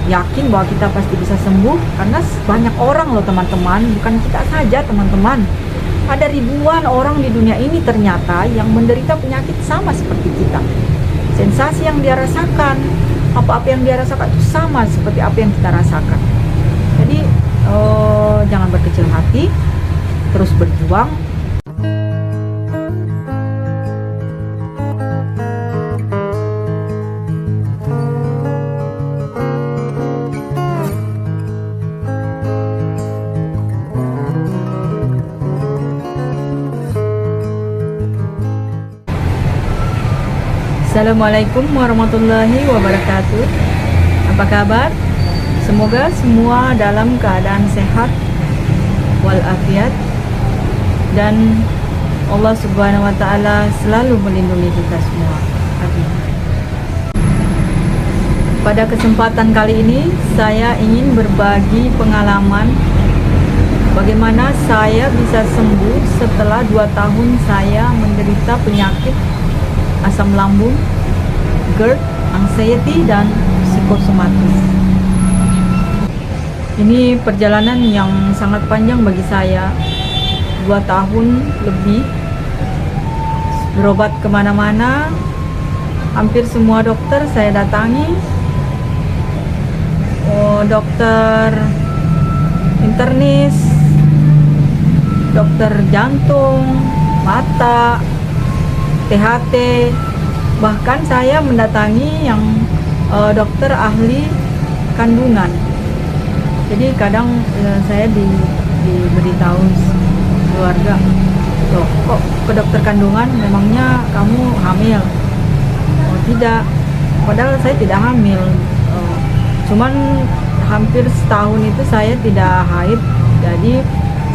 yakin bahwa kita pasti bisa sembuh, karena banyak orang loh teman-teman, bukan kita saja teman-teman. Ada ribuan orang di dunia ini ternyata yang menderita penyakit sama seperti kita. Sensasi yang dia rasakan, apa-apa yang dia rasakan itu sama seperti apa yang kita rasakan. Jadi jangan berkecil hati, terus berjuang. Assalamualaikum warahmatullahi wabarakatuh. Apa kabar? Semoga semua dalam keadaan sehat walafiat dan Allah Subhanahu wa taala selalu melindungi kita semua. Amin. Pada kesempatan kali ini saya ingin berbagi pengalaman bagaimana saya bisa sembuh setelah 2 tahun saya menderita penyakit asam lambung, GERD, anxiety, dan psikosomatis. Ini perjalanan yang sangat panjang bagi saya, 2 tahun lebih, berobat kemana-mana, hampir semua dokter saya datangi, dokter internis, dokter jantung, mata, THT, bahkan saya mendatangi yang dokter ahli kandungan. Jadi kadang saya diberitahu keluarga, loh kok ke dokter kandungan, memangnya kamu hamil? Oh tidak, padahal saya tidak hamil, cuman hampir setahun itu saya tidak haid. Jadi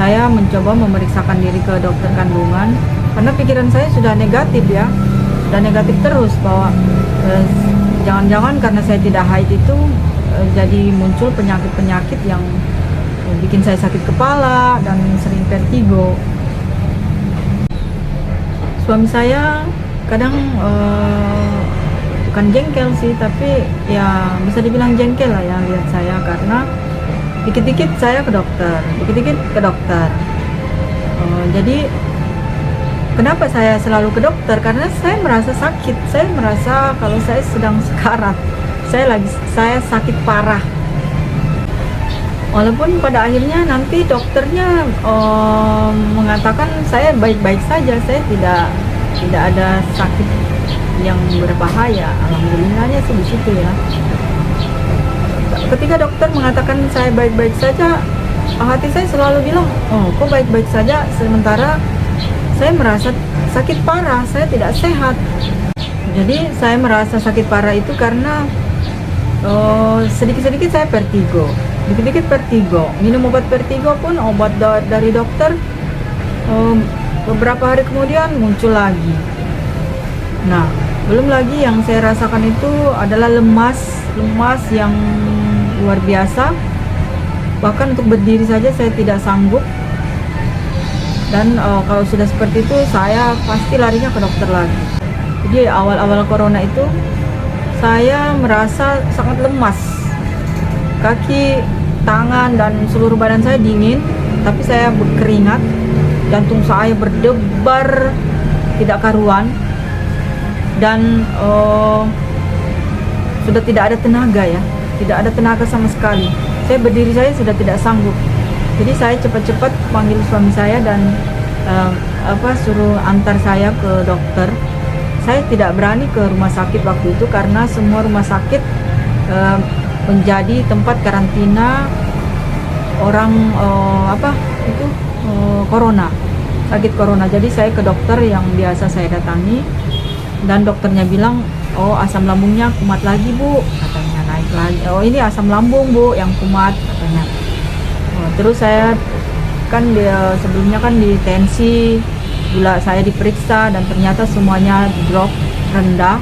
saya mencoba memeriksakan diri ke dokter kandungan karena pikiran saya sudah negatif ya, sudah negatif terus bahwa jangan-jangan karena saya tidak haid itu jadi muncul penyakit-penyakit yang bikin saya sakit kepala dan sering vertigo. Suami saya kadang bukan jengkel sih, tapi ya bisa dibilang jengkel lah ya lihat saya, karena dikit-dikit saya ke dokter, dikit-dikit ke dokter. Jadi kenapa saya selalu ke dokter? Karena saya merasa sakit, saya merasa kalau saya sedang sekarat, saya sakit parah. Walaupun pada akhirnya nanti dokternya mengatakan saya baik-baik saja, saya tidak ada sakit yang berbahaya. Alhamdulillahnya sih di situ ya. Ketika dokter mengatakan saya baik-baik saja, hati saya selalu bilang, oh kok baik-baik saja, sementara saya merasa sakit parah, saya tidak sehat. Jadi saya merasa sakit parah itu karena sedikit-sedikit saya vertigo, dikit-dikit vertigo. Minum obat vertigo pun obat dari dokter, beberapa hari kemudian muncul lagi. Nah, belum lagi yang saya rasakan itu adalah lemas yang luar biasa. Bahkan untuk berdiri saja saya tidak sanggup. Dan kalau sudah seperti itu saya pasti larinya ke dokter lagi. Jadi awal-awal corona itu saya merasa sangat lemas, kaki, tangan, dan seluruh badan saya dingin, tapi saya berkeringat, jantung saya berdebar tidak karuan, dan sudah tidak ada tenaga ya, tidak ada tenaga sama sekali. Saya berdiri saya sudah tidak sanggup. Jadi saya cepat-cepat panggil suami saya dan suruh antar saya ke dokter. Saya tidak berani ke rumah sakit waktu itu karena semua rumah sakit menjadi tempat karantina orang corona, sakit corona. Jadi saya ke dokter yang biasa saya datangi dan dokternya bilang, oh asam lambungnya kumat lagi bu, katanya, naik lagi. Oh ini asam lambung bu yang kumat, katanya. Terus saya kan sebelumnya kan di tensi, gula saya diperiksa dan ternyata semuanya drop, rendah.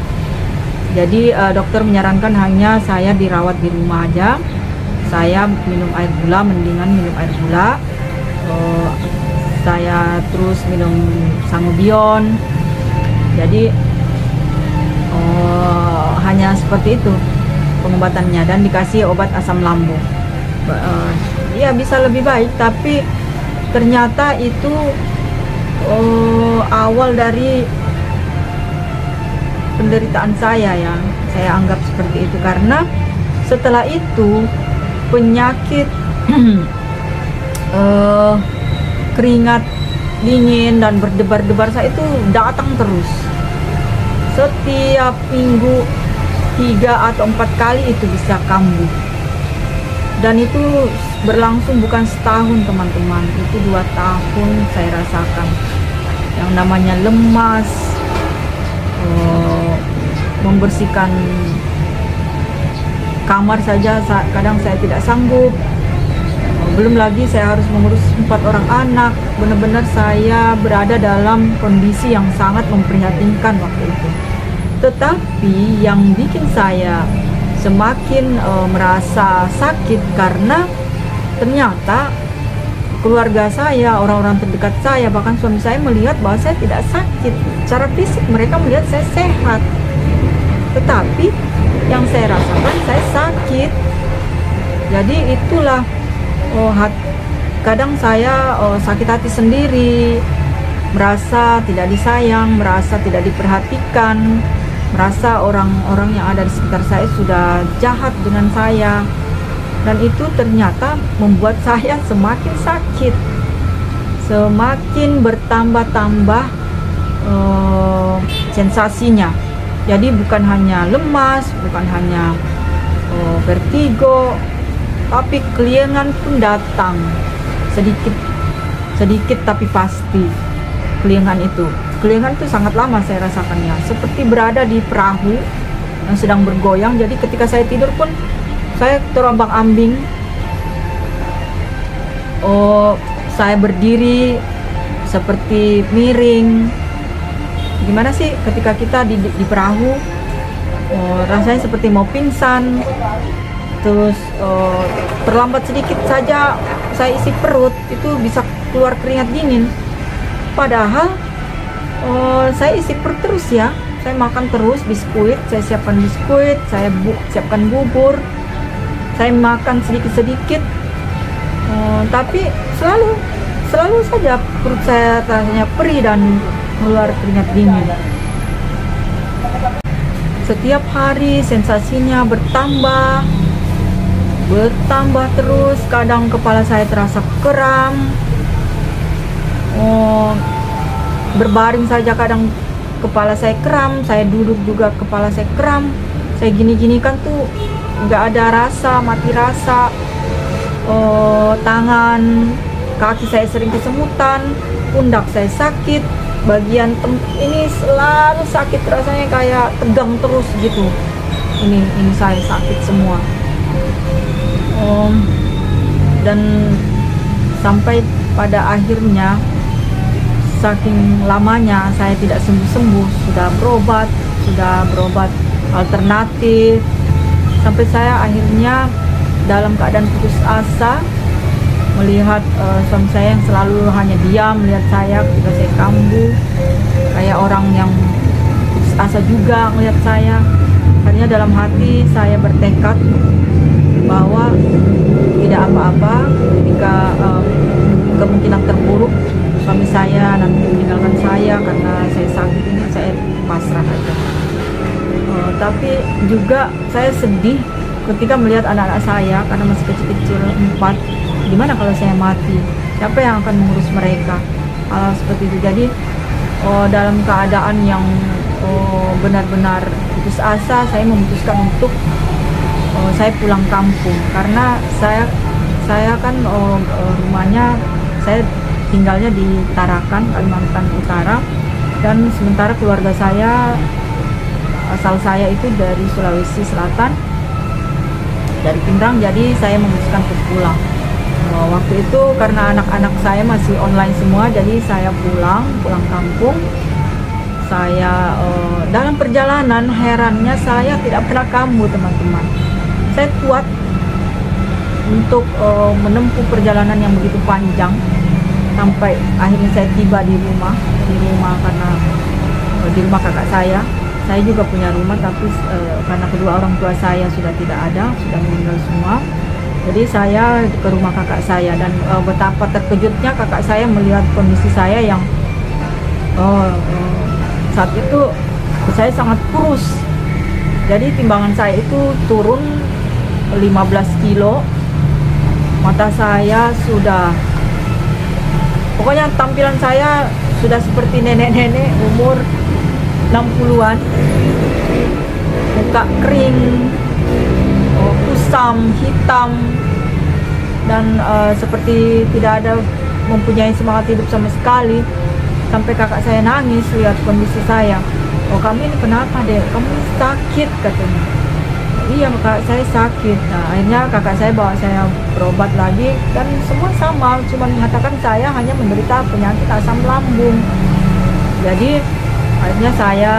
Jadi dokter menyarankan hanya saya dirawat di rumah aja. Saya minum air gula, mendingan minum air gula. Saya terus minum sangobion. Jadi hanya seperti itu. pengobatannya dan dikasih obat asam lambung. Ya bisa lebih baik, tapi ternyata itu awal dari penderitaan saya ya, saya anggap seperti itu, karena setelah itu penyakit keringat dingin dan berdebar-debar saya itu datang terus. Setiap minggu 3 atau 4 kali itu bisa kambuh. Dan itu berlangsung bukan setahun teman-teman, itu 2 tahun saya rasakan. Yang namanya lemas, membersihkan kamar saja kadang saya tidak sanggup. Belum lagi saya harus mengurus 4 orang anak. Benar-benar saya berada dalam kondisi yang sangat memprihatinkan waktu itu. Tetapi yang bikin saya semakin merasa sakit karena ternyata keluarga saya, orang-orang terdekat saya, bahkan suami saya melihat bahwa saya tidak sakit. Secara fisik mereka melihat saya sehat. Tetapi yang saya rasakan saya sakit. Jadi itulah kadang saya sakit hati sendiri, merasa tidak disayang, merasa tidak diperhatikan, merasa orang-orang yang ada di sekitar saya sudah jahat dengan saya, dan itu ternyata membuat saya semakin sakit, semakin bertambah-tambah sensasinya. Jadi bukan hanya lemas, bukan hanya vertigo, tapi keliengan pun datang sedikit tapi pasti. Keliengan itu sangat lama saya rasakannya, seperti berada di perahu yang sedang bergoyang. Jadi ketika saya tidur pun saya terombang-ambing. Saya berdiri seperti miring. Gimana sih ketika kita di perahu, rasanya seperti mau pingsan. Terus terlambat sedikit saja saya isi perut itu bisa keluar keringat dingin. Padahal saya isi perut terus ya, saya makan terus biskuit, saya siapkan biskuit, saya siapkan bubur, saya makan sedikit-sedikit, tapi selalu saja perut saya rasanya perih dan keluar keringat dingin. Setiap hari sensasinya bertambah terus. Kadang kepala saya terasa kram, berbaring saja kadang kepala saya kram, saya duduk juga kepala saya kram, saya gini-gini kan tuh nggak ada rasa, mati rasa. Tangan, kaki saya sering kesemutan, pundak saya sakit, bagian ini selalu sakit, rasanya kayak tegang terus gitu. Ini saya sakit semua. Dan sampai pada akhirnya saking lamanya saya tidak sembuh-sembuh, sudah berobat alternatif, sampai saya akhirnya dalam keadaan putus asa melihat suami saya yang selalu hanya diam melihat saya ketika saya kambuh, kayak orang yang putus asa juga melihat saya. Akhirnya dalam hati saya bertekad bahwa tidak apa-apa ketika kemungkinan terburuk suami saya nanti meninggalkan saya karena saya sakit ini, saya pasrah aja. Tapi juga saya sedih ketika melihat anak-anak saya karena masih kecil-kecil 4. Gimana kalau saya mati? Siapa yang akan mengurus mereka? Hal seperti itu. Jadi dalam keadaan yang benar-benar putus asa, saya memutuskan untuk saya pulang kampung karena saya kan rumahnya, saya tinggalnya di Tarakan, Kalimantan Utara, dan sementara keluarga saya, asal saya itu dari Sulawesi Selatan, dari Pindrang. Jadi saya memutuskan untuk pulang. Waktu itu karena anak-anak saya masih online semua, jadi saya pulang kampung. Saya dalam perjalanan, herannya saya tidak pernah kambuh teman-teman. Saya kuat untuk menempuh perjalanan yang begitu panjang sampai akhirnya saya tiba di rumah karena di rumah kakak saya. Saya juga punya rumah, tapi karena kedua orang tua saya sudah tidak ada, sudah meninggal semua. Jadi saya ke rumah kakak saya, dan betapa terkejutnya kakak saya melihat kondisi saya yang saat itu saya sangat kurus. Jadi timbangan saya itu turun 15 kilo. Mata saya sudah, pokoknya tampilan saya sudah seperti nenek-nenek umur 60-an. Muka kering, kusam, hitam, dan seperti tidak ada mempunyai semangat hidup sama sekali. Sampai kakak saya nangis lihat kondisi saya. "Oh, kamu ini kenapa, Dek? Kamu ini sakit," katanya. "Iya, kakak saya sakit." Nah, akhirnya kakak saya bawa saya berobat lagi, dan semua sama, cuma mengatakan saya hanya menderita penyakit asam lambung. Jadi akhirnya saya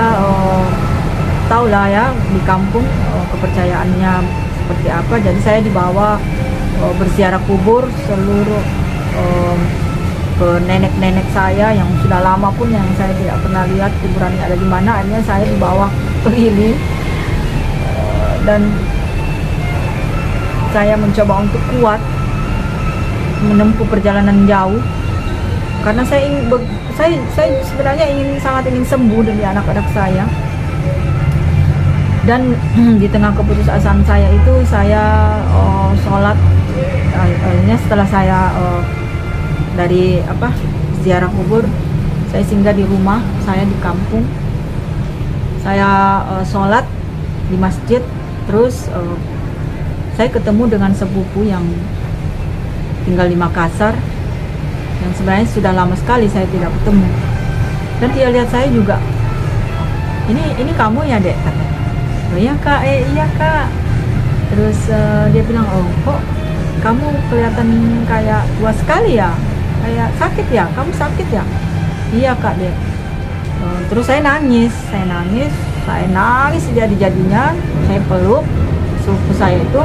tahu lah ya di kampung kepercayaannya seperti apa. Jadi saya dibawa berziarah kubur seluruh ke nenek-nenek saya yang sudah lama pun, yang saya tidak pernah lihat kuburannya ada di mana. Akhirnya saya dibawa keliling, dan saya mencoba untuk kuat menempuh perjalanan jauh, karena saya ingin saya sebenarnya sangat ingin sembuh dari anak-anak saya. Dan di tengah keputusasaan saya itu, saya sholat. Akhirnya setelah saya dari ziarah kubur, saya singgah di rumah saya di kampung. Saya sholat di masjid, terus saya ketemu dengan sepupu yang tinggal di Makassar, yang sebenarnya sudah lama sekali saya tidak ketemu. Dan dia lihat saya juga, ini kamu ya, Dek?" katanya. "Oh iya, Kak." "Iya, Kak." Terus dia bilang, "Oh, kok kamu kelihatan kayak tua sekali ya? Kayak sakit ya? Kamu sakit ya?" "Iya, Kak, Dek." Terus saya nangis jadi-jadinya. Saya peluk sepupu saya itu.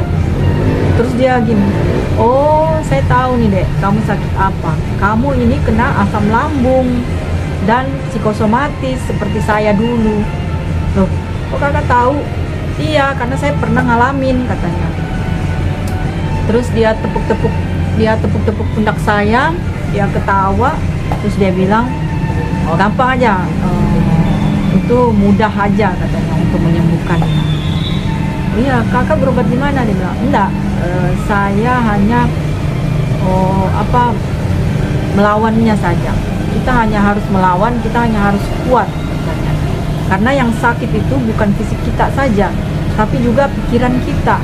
Terus dia gini, "Oh, saya tahu nih, Dek, kamu sakit apa. Kamu ini kena asam lambung dan psikosomatis seperti saya dulu." "Loh, kok kakak tahu?" "Iya, karena saya pernah ngalamin," katanya. Terus dia tepuk-tepuk pundak saya, dia ketawa, terus dia bilang, "Oh, gampang aja, itu mudah aja," katanya, "untuk menyembuhkannya." "Iya, kakak berobat di mana?" Dia bilang. "Enggak, saya hanya melawannya saja. Kita hanya harus melawan, kita hanya harus kuat," katanya. Karena yang sakit itu bukan fisik kita saja, tapi juga pikiran kita,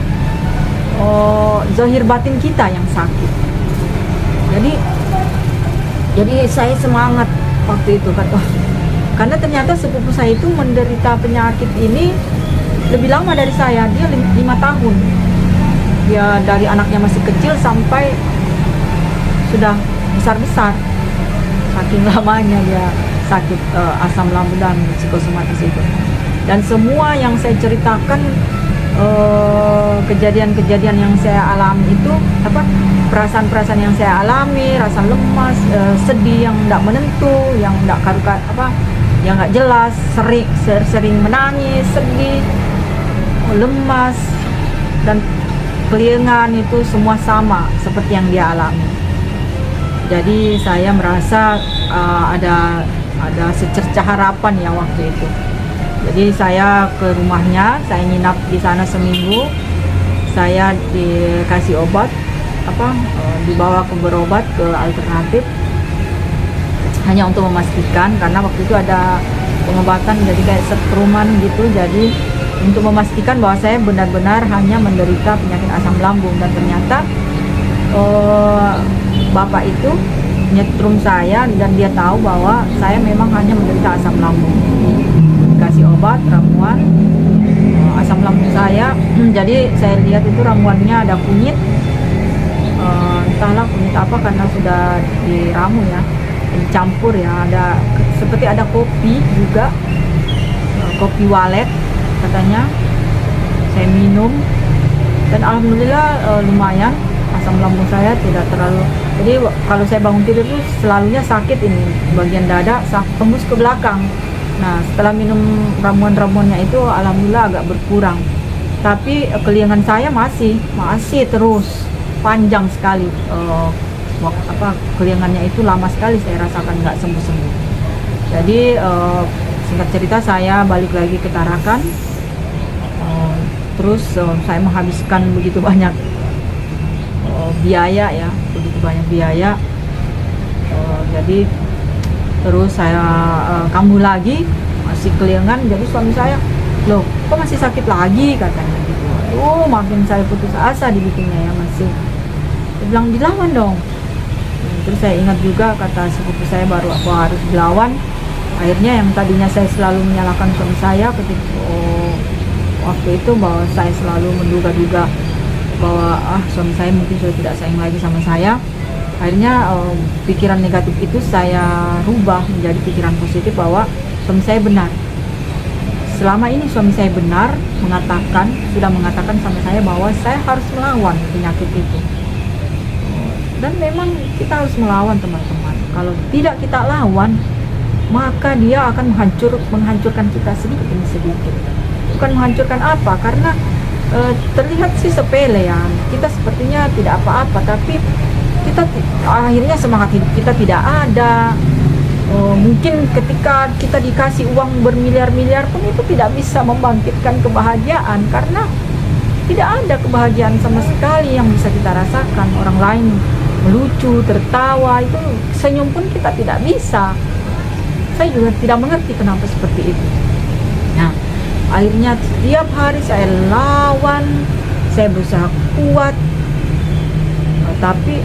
zahir batin kita yang sakit. Jadi saya semangat waktu itu, karena ternyata sepupu saya itu menderita penyakit ini lebih lama dari saya. Dia 5 tahun. Dia dari anaknya masih kecil sampai sudah besar-besar. Saking lamanya dia sakit asam lambung dan psikosomatis itu. Dan semua yang saya ceritakan, kejadian-kejadian yang saya alami itu, perasaan-perasaan yang saya alami, rasa lemas, sedih yang tidak menentu, yang tidak yang nggak jelas, sering menangis, sedih, lemas, dan kelingan, itu semua sama seperti yang dia alami. Jadi saya merasa ada secercah harapan ya waktu itu. Jadi saya ke rumahnya, saya nginap di sana seminggu. Saya dikasih obat, dibawa ke berobat ke alternatif, hanya untuk memastikan, karena waktu itu ada pengobatan jadi kayak setruman gitu. Jadi untuk memastikan bahwa saya benar-benar hanya menderita penyakit asam lambung. Dan ternyata bapak itu nyetrum saya, dan dia tahu bahwa saya memang hanya menderita asam lambung. Dikasih obat, ramuan asam lambung saya. Jadi saya lihat itu ramuannya ada kunyit, entahlah kunyit apa, karena sudah diramu ya, dicampur ya. Ada seperti ada kopi juga, kopi walet katanya. Saya minum, dan alhamdulillah lumayan, asam lambung saya tidak terlalu. Jadi kalau saya bangun tidur itu selalunya sakit ini bagian dada, tembus ke belakang. Nah, setelah minum ramuan-ramuannya itu alhamdulillah agak berkurang. Tapi keliangan saya masih terus panjang sekali. Keliangannya itu lama sekali saya rasakan nggak sembuh-sembuh. Jadi singkat cerita saya balik lagi ke Tarakan. Terus saya menghabiskan begitu banyak biaya ya, begitu banyak biaya. Jadi terus saya kambuh lagi, masih keliangan. Jadi suami saya, loh kok masih sakit lagi katanya gitu. Makin saya putus asa dibikinnya ya, masih. Dia bilang dilawan dong. Terus saya ingat juga kata sepupu saya, baru aku harus dilawan. Akhirnya yang tadinya saya selalu menyalahkan suami saya ketika waktu itu, bahwa saya selalu menduga-duga bahwa suami saya mungkin sudah tidak sayang lagi sama saya. Akhirnya pikiran negatif itu saya rubah menjadi pikiran positif bahwa suami saya benar. Selama ini suami saya benar sudah mengatakan sama saya bahwa saya harus melawan penyakit itu. Dan memang kita harus melawan, teman-teman. Kalau tidak kita lawan, maka dia akan menghancurkan kita sedikit demi sedikit. Bukan menghancurkan apa, karena terlihat sih sepele ya, kita sepertinya tidak apa-apa, tapi kita akhirnya semangat hidup kita tidak ada. Mungkin ketika kita dikasih uang bermiliar-miliar pun itu tidak bisa membangkitkan kebahagiaan, karena tidak ada kebahagiaan sama sekali yang bisa kita rasakan. Orang lain melucu, tertawa, itu senyum pun kita tidak bisa. Saya juga tidak mengerti kenapa seperti itu. Nah, akhirnya setiap hari saya lawan, saya berusaha kuat, tapi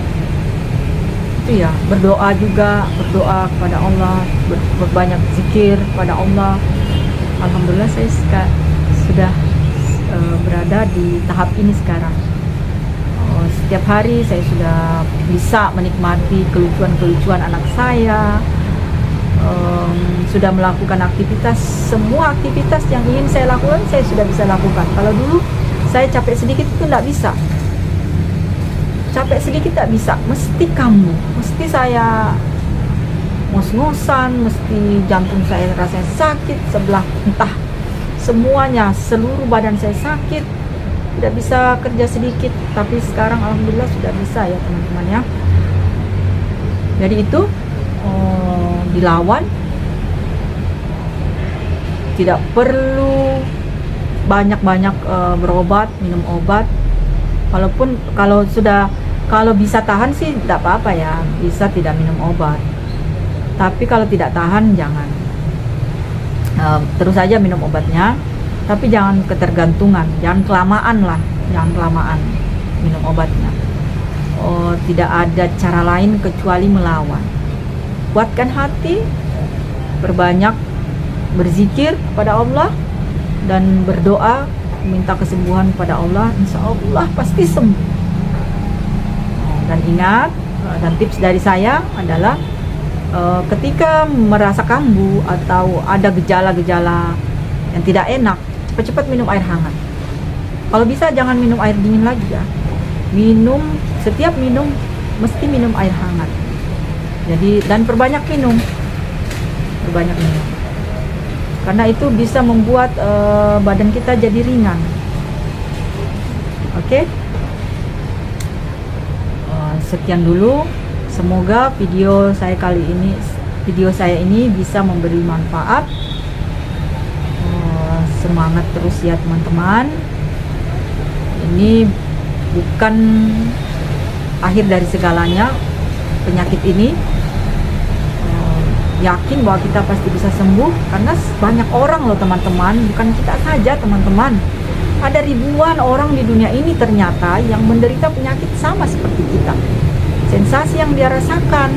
itu ya, berdoa kepada Allah, berbanyak zikir kepada Allah. Alhamdulillah saya sudah berada di tahap ini sekarang. Setiap hari saya sudah bisa menikmati kelucuan-kelucuan anak saya. Sudah melakukan semua aktivitas yang ingin saya lakukan, saya sudah bisa lakukan. Kalau dulu saya capek sedikit itu tidak bisa, mesti kambuh, mesti saya ngos-ngosan, mesti jantung saya rasanya sakit sebelah, entah semuanya, seluruh badan saya sakit, tidak bisa kerja sedikit. Tapi sekarang alhamdulillah sudah bisa ya teman-teman ya. Jadi itu dilawan, tidak perlu banyak-banyak berobat, minum obat. Walaupun kalau bisa tahan sih tidak apa-apa ya, bisa tidak minum obat. Tapi kalau tidak tahan jangan, terus saja minum obatnya, tapi jangan ketergantungan, jangan kelamaan minum obatnya. Tidak ada cara lain kecuali melawan. Kuatkan hati, berbanyak berzikir kepada Allah, dan berdoa minta kesembuhan kepada Allah. Insya Allah pasti sembuh. Dan ingat, dan tips dari saya adalah ketika merasa kambuh atau ada gejala-gejala yang tidak enak, cepat-cepat minum air hangat. Kalau bisa jangan minum air dingin lagi ya. Setiap minum mesti minum air hangat. Jadi, dan perbanyak minum. Karena itu bisa membuat badan kita jadi ringan. Oke? Sekian dulu. Semoga video saya ini bisa memberi manfaat. Semangat terus ya teman-teman. Ini bukan akhir dari segalanya, penyakit ini. Yakin bahwa kita pasti bisa sembuh, karena banyak orang loh teman-teman, bukan kita saja teman-teman. Ada ribuan orang di dunia ini ternyata yang menderita penyakit sama seperti kita. Sensasi yang dia rasakan,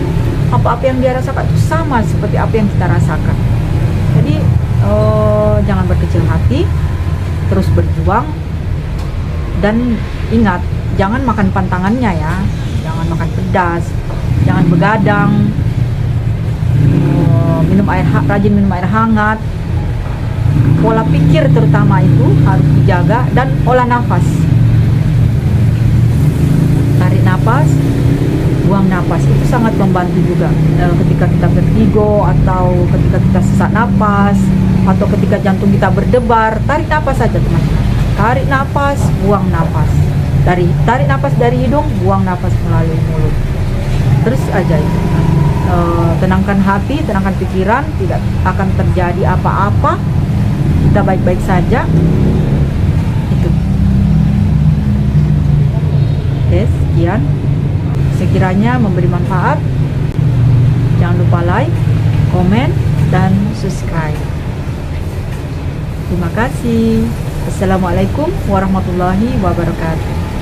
apa-apa yang dia rasakan itu sama seperti apa yang kita rasakan. Jadi jangan berkecil hati, terus berjuang, dan ingat, jangan makan pantangannya ya, jangan makan pedas, jangan begadang, rajin minum air hangat, pola pikir terutama itu harus dijaga, dan olah nafas, tarik nafas, buang nafas. napas itu sangat membantu juga ketika kita vertigo atau ketika kita sesak napas atau ketika jantung kita berdebar. Tarik napas saja teman-teman, tarik napas, buang napas, tarik napas dari hidung, buang napas melalui mulut, terus aja itu. Tenangkan hati, tenangkan pikiran, tidak akan terjadi apa-apa, kita baik-baik saja. Itu. Oke, sekian. Sekiranya memberi manfaat, jangan lupa like, komen, dan subscribe. Terima kasih. Assalamualaikum warahmatullahi wabarakatuh.